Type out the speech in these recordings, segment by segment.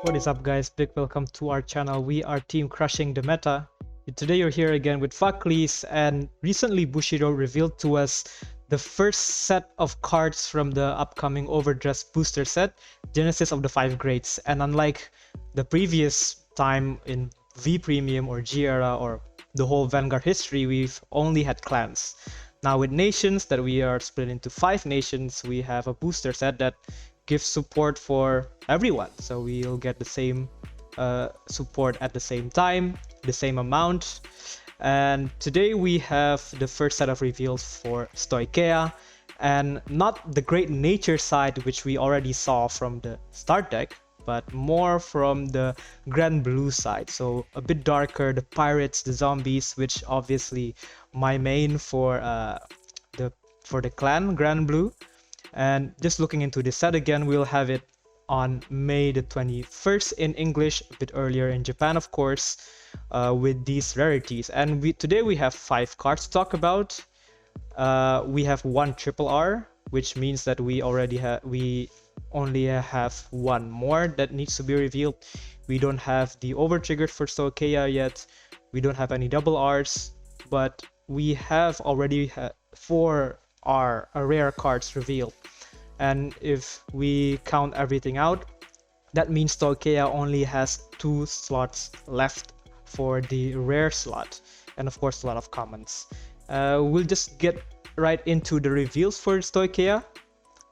What is up, guys? Big welcome to our channel. We are team crushing the meta. Today you're here again with Vaklis, and recently Bushido revealed to us the first set of cards from the upcoming Overdress booster set, Genesis of the 5 Greats. And unlike the previous time in V Premium or G era or the whole Vanguard history, we've only had clans. Now with nations that we are split into 5 nations, we have a booster set that gives support for everyone. So we'll get the same support at the same time, the same amount. And today we have the first set of reveals for Stoicheia, and not the great nature side which we already saw from the start deck, but more from the Grand Blue side. So a bit darker, the pirates, the zombies, which obviously my main for the clan Grand Blue. And just looking into this set again, we'll have it on May the 21st in English, a bit earlier in Japan, of course, with these rarities. And today we have 5 cards to talk about. We have one triple R, which means that we only have one more that needs to be revealed. We don't have the overtriggered for Stoicheia yet. We don't have any double Rs, but we have already 4 rare cards revealed. And if we count everything out, that means Stoicheia only has 2 slots left for the rare slot, and of course a lot of commons. We'll just get right into the reveals for Stoicheia.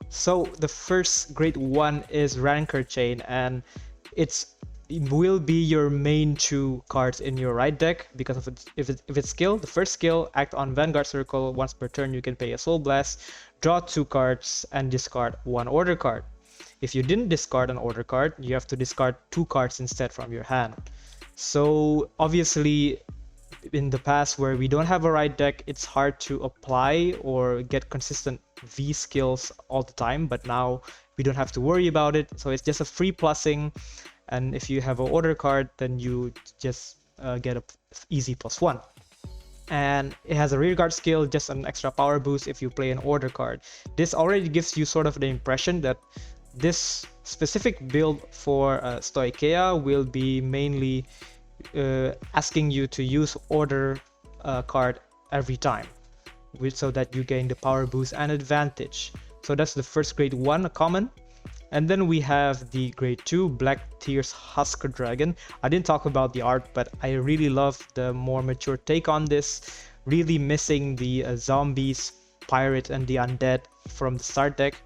So the first great one is Rancor Chain, and it will be your main 2 cards in your right deck because of its skill. The first skill, act on Vanguard Circle. Once per turn you can pay a Soul Blast, draw 2 cards and discard 1 order card. If you didn't discard an order card, you have to discard 2 cards instead from your hand. So obviously in the past where we don't have a right deck, it's hard to apply or get consistent V skills all the time, but now we don't have to worry about it. So it's just a free plussing. And if you have an order card, then you just get a easy +1. And it has a rearguard skill, just an extra power boost if you play an order card. This already gives you sort of the impression that this specific build for Stoicheia will be mainly asking you to use order card every time, so that you gain the power boost and advantage. So that's the first grade 1, a common. And then we have the grade 2 Black Tears Husker Dragon. I didn't talk about the art, but I really love the more mature take on this, really missing the zombies, pirates, and the undead from the start deck.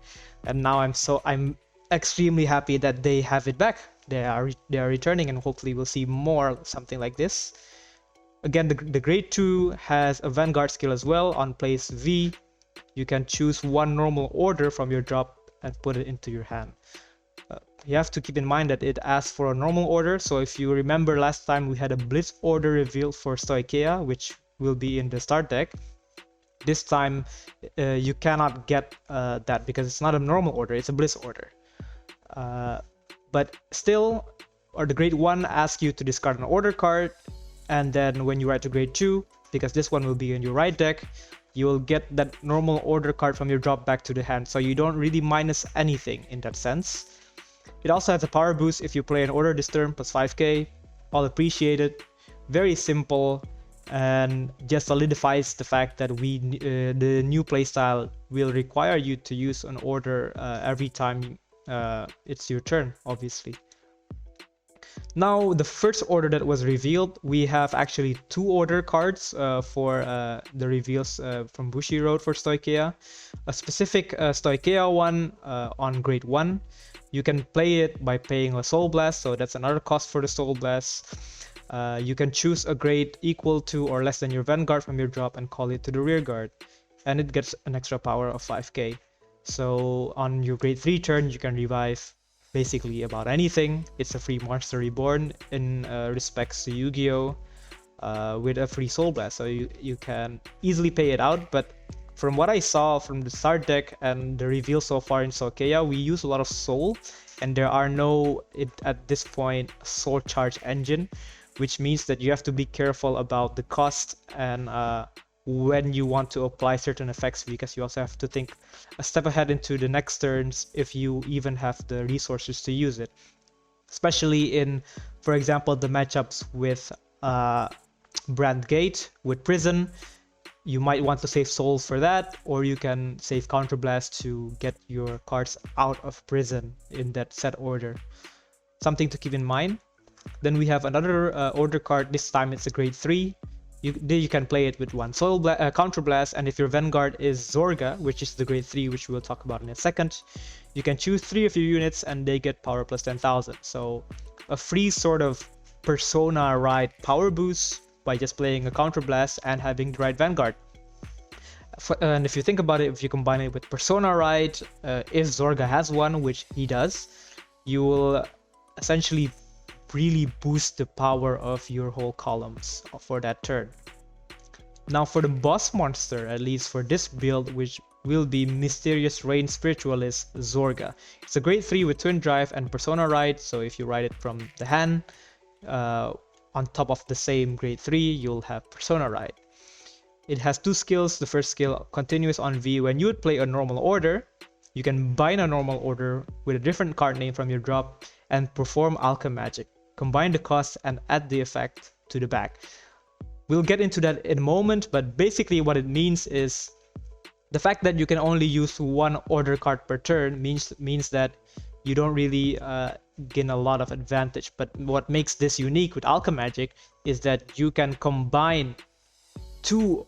And now I'm extremely happy that they have it back. They are returning, and hopefully we'll see more something like this. Again, the grade 2 has a Vanguard skill as well. On place V, you can choose 1 normal order from your drop and put it into your hand. You have to keep in mind that it asks for a normal order. So if you remember last time we had a Blitz order revealed for Stoicheia, which will be in the start deck. This time you cannot get that because it's not a normal order, it's a Blitz order. But still, the grade 1 asks you to discard an order card, and then when you write to grade 2, because this one will be in your right deck, you will get that normal order card from your drop back to the hand, so you don't really minus anything in that sense. It also has a power boost if you play an order this turn, plus 5k, all appreciated. Very simple, and just solidifies the fact that the new playstyle will require you to use an order every time it's your turn, obviously. Now, the first order that was revealed, we have actually 2 order cards for the reveals from Bushido for Stoicheia. A specific Stoicheia one on grade 1. You can play it by paying a Soul Blast, so that's another cost for the Soul Blast. You can choose a grade equal to or less than your Vanguard from your drop and call it to the rear guard. And it gets an extra power of 5k. So on your grade 3 turn, you can revive basically about anything. It's a free Monster Reborn in respects to Yu-Gi-Oh! With a free Soul Blast, so you can easily pay it out. But from what I saw from the start deck and the reveal so far in Stoicheia, we use a lot of Soul, and there are no, at this point, Soul Charge engine, which means that you have to be careful about the cost and when you want to apply certain effects, because you also have to think a step ahead into the next turns if you even have the resources to use it. especially in, for example, the matchups with Brand Gate, with Prison. You might want to save souls for that, or you can save Counterblast to get your cards out of Prison in that set order. Something to keep in mind. Then we have another order card. This time it's a grade 3. You can play it with one Counterblast, and if your Vanguard is Zorga, which is the grade 3, which we'll talk about in a second, you can choose 3 of your units and they get power plus 10,000. So a free sort of Persona ride power boost by just playing a Counterblast and having the right Vanguard. And if you think about it, if you combine it with Persona Ride, if Zorga has one, which he does, you will essentially really boost the power of your whole columns for that turn. Now for the boss monster, at least for this build, which will be Mysterious Rain Spiritualist Zorga. It's a grade 3 with Twin Drive and Persona Ride, so if you ride it from the hand, on top of the same grade 3, you'll have Persona Ride. It has 2 skills. The first skill, continuous on V. When you would play a normal order, you can bind a normal order with a different card name from your drop and perform Alchemagic. Combine the cost and add the effect to the back. We'll get into that in a moment, but basically what it means is the fact that you can only use one order card per turn means that you don't really gain a lot of advantage. But what makes this unique with Alchemagic is that you can combine 2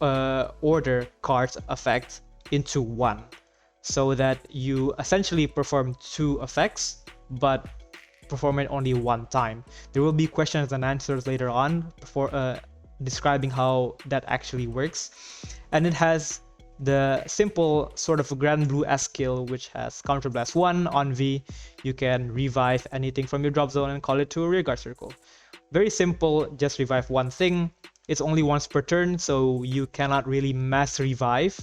order cards effect into one, so that you essentially perform 2 effects, but perform it only one time. There will be questions and answers later on before describing how that actually works. And it has the simple sort of Grand Blue S skill, which has Counterblast 1 on V. You can revive anything from your drop zone and call it to a rearguard circle. Very simple, just revive one thing. It's only once per turn, so you cannot really mass revive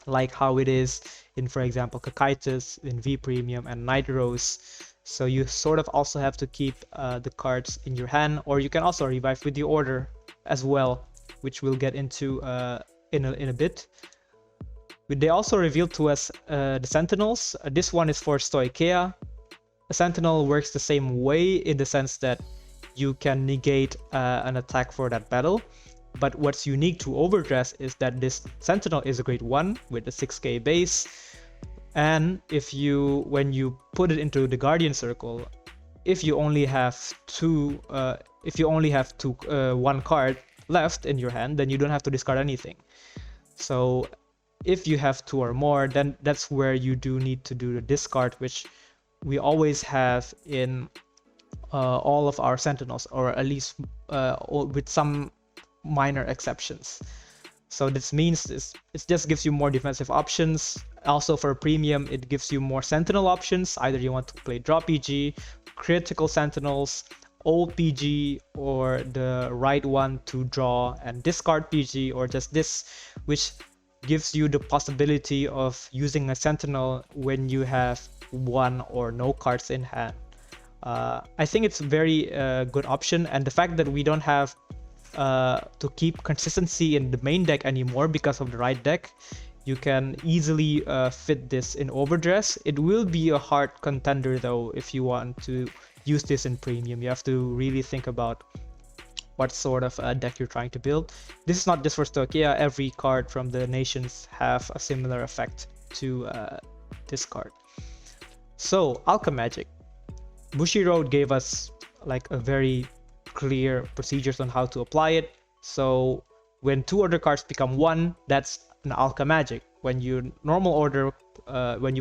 like how it is in, for example, Kakaitis, in V Premium and Night Rose. So you sort of also have to keep the cards in your hand, or you can also revive with the order as well, which we'll get into in a bit. They also revealed to us the Sentinels. This one is for Stoicheia. A Sentinel works the same way in the sense that you can negate an attack for that battle. But what's unique to Overdress is that this Sentinel is a grade 1 with a 6k base. And when you put it into the Guardian Circle, if you only have one card left in your hand, then you don't have to discard anything. So if you have 2 or more, then that's where you do need to do the discard, which we always have in all of our Sentinels, or at least with some minor exceptions. So this means it just gives you more defensive options. Also for premium, it gives you more Sentinel options. Either you want to play drop PG, critical Sentinels, old PG, or the right one to draw and discard PG, or just this, which gives you the possibility of using a Sentinel when you have 1 or no cards in hand. I think it's a very good option, and the fact that we don't have to keep consistency in the main deck anymore because of the right deck, you can easily fit this in Overdress. It will be a hard contender though if you want to use this in premium. You have to really think about what sort of deck you're trying to build. This is not just for Stoicheia. Every card from the nations have a similar effect to this card. So Alchemagic. Bushiroad gave us like a very clear procedures on how to apply it. So when 2 order cards become 1, that's an Alchemagic. When you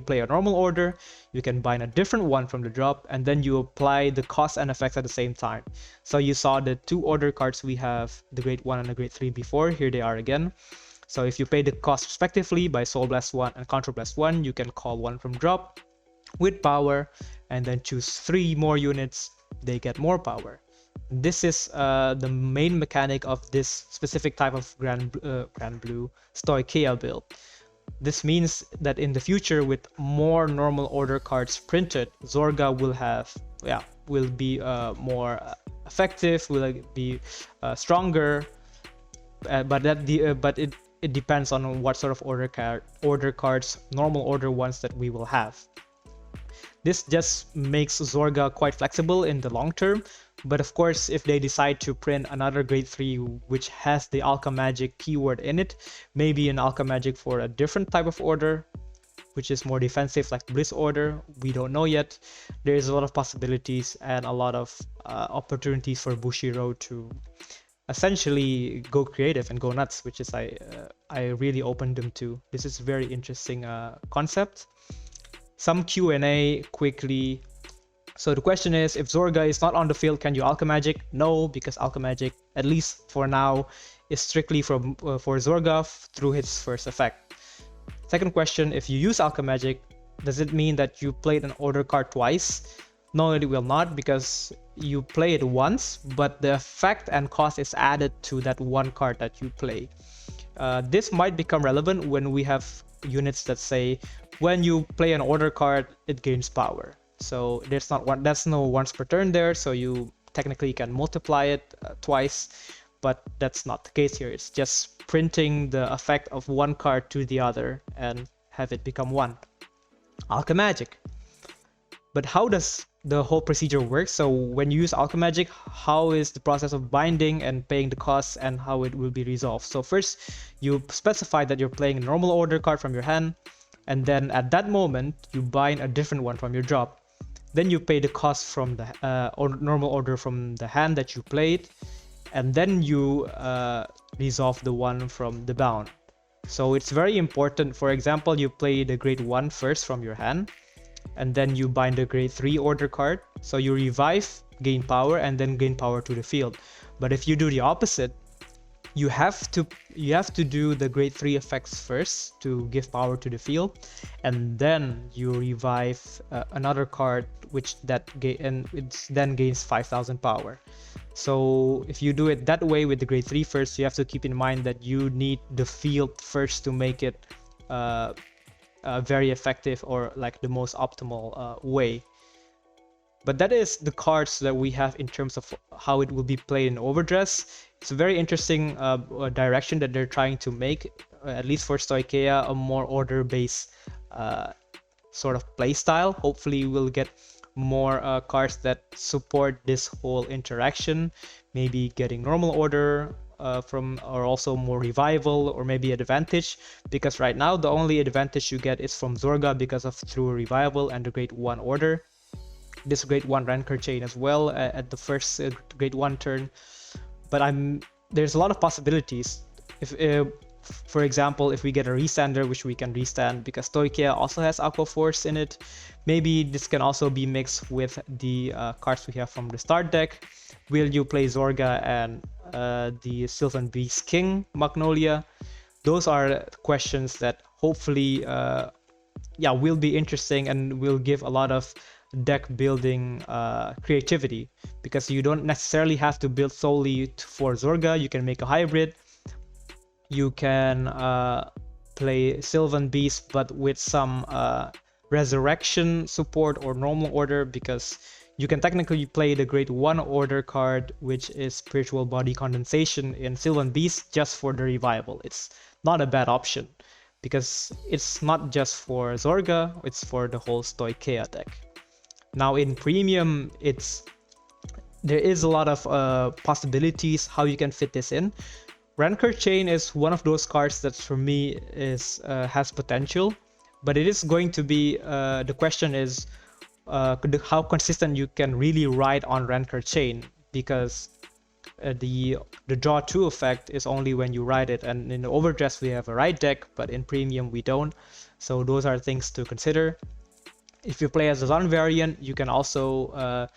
play a normal order, you can bind a different one from the drop, and then you apply the cost and effects at the same time. So you saw the 2 order cards we have, the grade 1 and the grade 3 before. Here they are again. So if you pay the cost respectively by Soul Blast 1 and Counter Blast 1, you can call one from drop with power and then choose 3 more units. They get more power. This is the main mechanic of this specific type of Grand Blue Stoicheia build. This means that in the future, with more normal order cards printed, Zorga will be more effective, will be stronger. But it depends on what sort of order cards, normal order ones, that we will have. This just makes Zorga quite flexible in the long term. But of course, if they decide to print another grade 3 which has the Alchemagic keyword in it, maybe an Alchemagic for a different type of order, which is more defensive like Bliss order, we don't know yet. There is a lot of possibilities and a lot of opportunities for Bushiroad to essentially go creative and go nuts, which is I really opened them to. This is very interesting concept. Some Q&A quickly. So the question is, if Zorga is not on the field, can you Alchemagic? No, because Alchemagic, at least for now, is strictly for Zorga through his first effect. Second question, if you use Alchemagic, does it mean that you played an order card twice? No, it will not, because you play it once, but the effect and cost is added to that one card that you play. This might become relevant when we have units that say, when you play an order card, it gains power. So that's no once per turn there, so you technically can multiply it twice, but that's not the case here. It's just printing the effect of one card to the other and have it become one. Alchemagic. But how does the whole procedure work? So when you use Alchemagic, how is the process of binding and paying the costs and how it will be resolved? So first, you specify that you're playing a normal order card from your hand, and then at that moment, you bind a different one from your drop. Then you pay the cost from the normal order from the hand that you played, and then you resolve the one from the bound. So it's very important. For example, you play the grade 1 first from your hand, and then you bind the grade 3 order card. So you revive, gain power, and then gain power to the field. But if you do the opposite, you have to do the grade 3 effects first to give power to the field, and then you revive another card it then gains 5,000 power. So if you do it that way with the grade 3 first, you have to keep in mind that you need the field first to make it very effective, or like the most optimal way. But that is the cards that we have in terms of how it will be played in Overdress. It's a very interesting direction that they're trying to make, at least for Stoicheia, a more order-based sort of play style. Hopefully we'll get more cards that support this whole interaction, maybe getting normal order or also more revival, or maybe advantage, because right now the only advantage you get is from Zorga because of through revival and the grade 1 order. This grade 1 Rancor chain as well at the first grade 1 turn. But there's a lot of possibilities. If for example, if we get a restander, which we can restand because Stoicheia also has Aqua Force in it, maybe this can also be mixed with the cards we have from the start deck. Will you play Zorga and the Sylvan Beast King Magnolia? Those are questions that hopefully will be interesting and will give a lot of deck building creativity, because you don't necessarily have to build solely for Zorga. You can make a hybrid. You can play Sylvan Beast but with some resurrection support or normal order, because you can technically play the grade 1 order card, which is Spiritual Body Condensation in Sylvan Beast, just for the revival. It's not a bad option because it's not just for Zorga, it's for the whole Stoicheia deck. Now in Premium, there is a lot of possibilities how you can fit this in. Rancor Chain is one of those cards that for me has potential, but it is going to be the question is how consistent you can really ride on Rancor Chain, because the draw 2 effect is only when you ride it, and in the Overdress we have a ride deck, but in Premium we don't. So those are things to consider. If you play as a Zon variant, you can also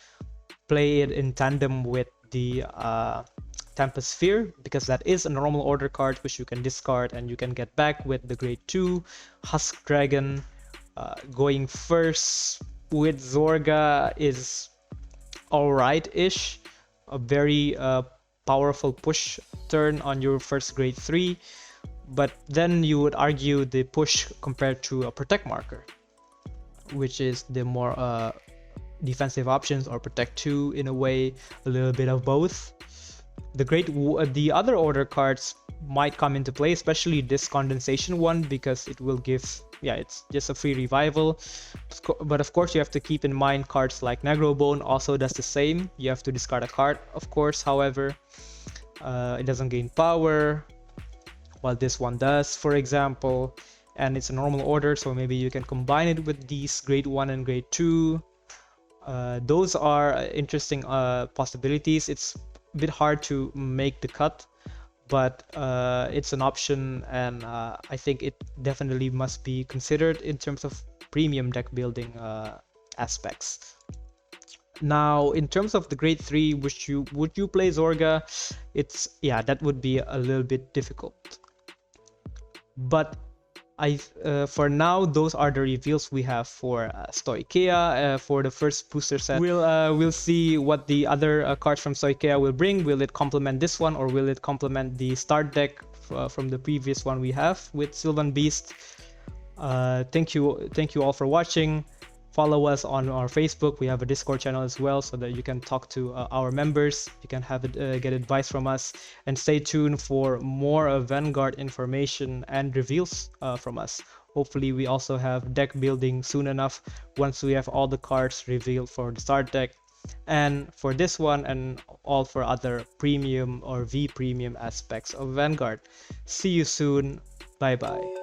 play it in tandem with the Tempest Sphere, because that is a normal order card which you can discard and you can get back with the grade 2 Husk Dragon. Going first with Zorga is alright-ish, a very powerful push turn on your first grade 3, but then you would argue the push compared to a Protect marker, which is the more defensive options, or Protect 2 in a way, a little bit of both. the other order cards might come into play, especially this condensation one, because it will give, yeah, it's just a free revival. But of course you have to keep in mind cards like Negrobone also does the same. You have to discard a card, of course. However, it doesn't gain power, while this one does, for example, and it's a normal order, so maybe you can combine it with these grade 1 and grade 2. Those are interesting possibilities. It's a bit hard to make the cut, but it's an option, and I think it definitely must be considered in terms of premium deck building aspects. Now, in terms of the grade 3, would you play Zorga? Yeah, that would be a little bit difficult. But for now, those are the reveals we have for Stoicheia for the first booster set. We'll see what the other cards from Stoicheia will bring. Will it complement this one, or will it complement the start deck from the previous one we have with Sylvan Beast? Thank you all for watching. Follow us on our Facebook. We have a Discord channel as well, so that you can talk to our members. You can get advice from us, and stay tuned for more Vanguard information and reveals from us. Hopefully we also have deck building soon enough, once we have all the cards revealed for the start deck, and for this one, and all for other premium or V premium aspects of Vanguard. See you soon. Bye bye.